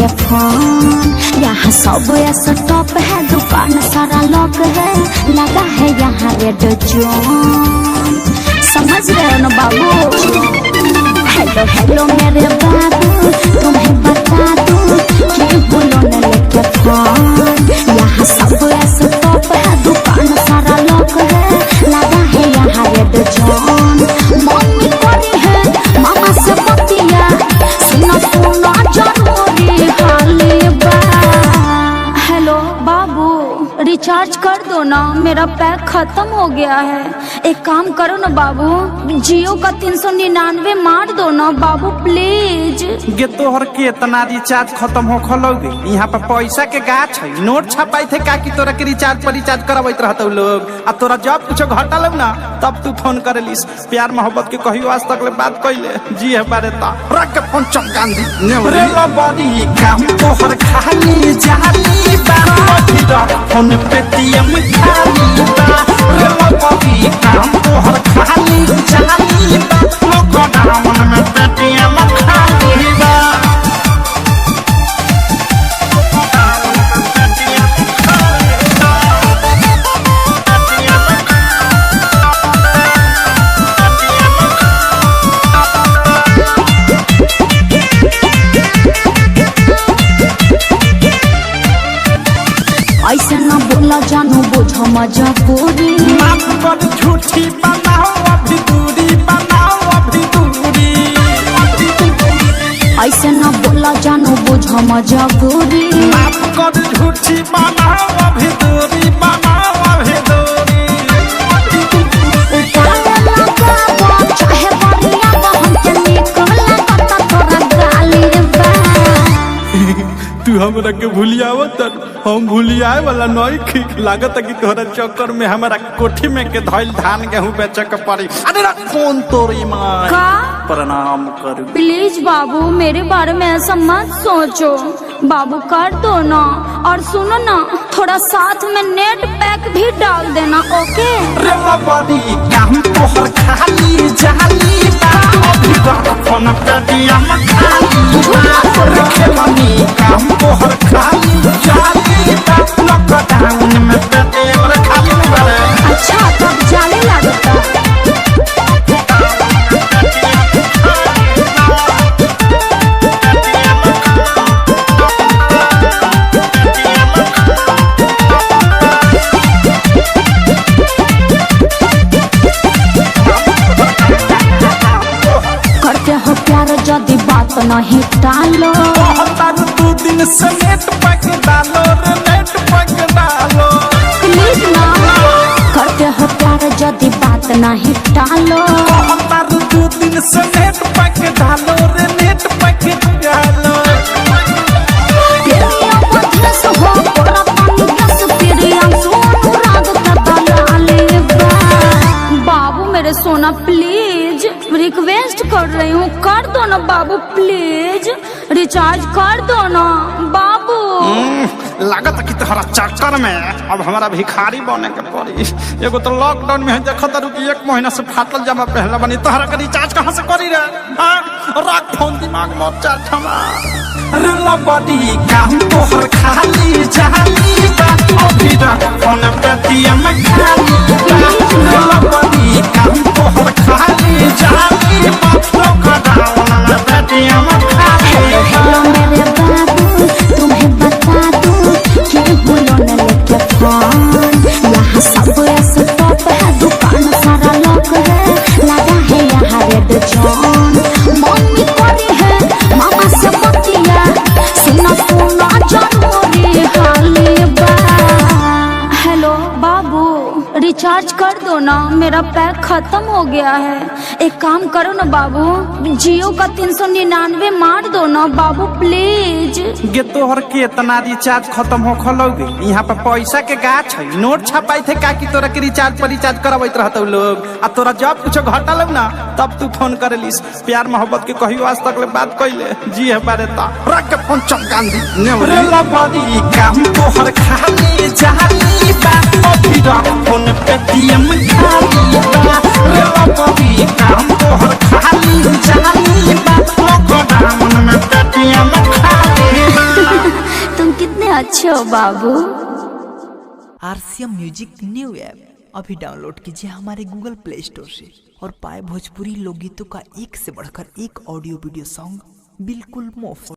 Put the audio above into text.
लेके फोन। यहाँ सब ऐसा टॉप है, दुकान सारा लॉक है, लगा है यहाँ रेड जोन। समझ रहे हो ना बाबू? हेलो हेलो मेरे बाबू, तुम्हें बता दूं कि बोलो न लेके फोन। यहाँ सब ऐसा टॉप है, दुकान सारा लॉक है, लगा है यहाँ रेड जोन। मम्मी करी है मामा से बतिया, सुना सुना जरूरी हाली बा। हेलो बाबू, रिचार्ज कर दो ना, मेरा पैक खत्म हो गया है। एक काम करो ना बाबू, जियो का 399 मार दो ना बाबू प्लीज। गे तोहर के इतना रिचार्ज खत्म हो खलोगे? यहाँ पर पैसा के गाछ है, नोट छपाई थे का कि तोरा के रिचार्ज पर रिचार्ज करवाइत रहते लोग। आ तोरा जब कुछ घटल ना तब तू फोन करेलिस। प्यार मोहब्बत के कहियो आज तक ले बात कैले जी है बारे ता रख के फोन चमकांदी रे बड़ी काम तोहर खाली जाली बा, फोन पेटीएम खाली बा। रे बड़ी काम तोहर खाली जाली बा, लॉकडाउन में पेटीएम खाली बा। ऐसे न बोला जानू, बुझो मजबूरी। माफ कर झूठी बनाओ अभी दूरी, बनाओ अभी दूरी। ऐसे न बोला जानू, बुझो मजबूरी। माफ कर झूठी बनाओ अभी दूरी, बनाओ अभी दूरी। उतारे लगाबो चाहे बनियाबो, हमके नीक लागता तोरा गाली बा। तू हमरा के भूलियावत, हम भूलियाए वाला नहीं खी लागत कि तोहरा चक्कर में हमारा कोठी में के धइल धान गेहूं बेचे के पड़ी। अरे रा फोन तोरी मां का प्रणाम करू। प्लीज बाबू, मेरे बारे में ऐसा मत सोचो बाबू, कर दो ना। और सुनो ना, थोड़ा साथ में नेट पैक भी डाल देना, ओके? रे बड़ी काम तोहर खाली जाली बा, अभी तक फोन पेटीएम खाली बा। रे बड़ी काम तोहर खाली जाली बा, लॉकडाउन में पेटीएम खाली बा। अच्छा तब जाने लगता। करते हो प्यार यदि बात नहीं टालो, दू दिन से नेट पैक डालो रे, नेट पैक डालो प्लीज ना। करते हो प्यार यदि बात नहीं टालो, दू दिन से नेट पैक डालो रे, नेट पैक डालो। प्रिया मध्यस हो पूरा पानी गैस, प्रिया सोनू राग का दलाली बा। बाबू मेरे सोना प्लीज रिक्वेस्ट कर रही हूँ, कर दो ना बाबू प्लीज, रिचार्ज कर दो ना बाबू। लागत कि तोहरा चक्कर में अब हमारा भिखारी बने के पड़ी। एगो तो लॉकडाउन में देखत रहू कि 1 महीना से फाटल जमा पहला बनी, तोहरा के रिचार्ज कहाँ से करी रे? रख फोन, दिमाग मत चाट हमार। रे बड़ी काम तोहर खाली जाली बा, अभी तक फोन पेटीएम खाली बा। रे बड़ी काम तोहर खाली जाली बा, लॉकडाउन में पेटीएम खाली बा। हेलो मेरे बाबू, तुम्हें बता दूं कि बोलो न लेके फोन। यहाँ सब ऐसा टॉप है, दुकान सारा लॉक है, लगा है यहाँ रेड जोन। मम्मी करी है मामा से बतिया, सुना सुना जरूरी हाली बा। हेलो बाबू, रिचार्ज कर दो ना, मेरा पैक खत्म हो गया है। एक काम करो ना बाबू, जियो का 399 मार दो ना बाबू प्लीज। गे तोहर के इतना रिचार्ज खत्म हो खलोगे? यहाँ पर पैसा के गाछ है, नोट छपाई थे का कि तोरा के रिचार्ज पर रिचार्ज करवाइत रहते लोग। आ तोरा जब कुछ घटल ना तब तू फोन करेलिस। प्यार मोहब्बत के कहियो आज तक ले बात कैले जी है बारे ता रख के फोन चमकांदी रे बड़ी काम तोहर खाली जाली बा, अभी तक फोन पेटीएम खाली बा। रे बड़ी काम तोहर खाली जाली बा, लॉकडाउन में पेटीएम खाली बा। साचो बाबू। RCM म्यूजिक न्यू ऐप अभी डाउनलोड कीजिए हमारे गूगल प्ले स्टोर से और पाए भोजपुरी लोकगीतों का एक से बढ़कर एक ऑडियो वीडियो सॉन्ग बिल्कुल मुफ्त।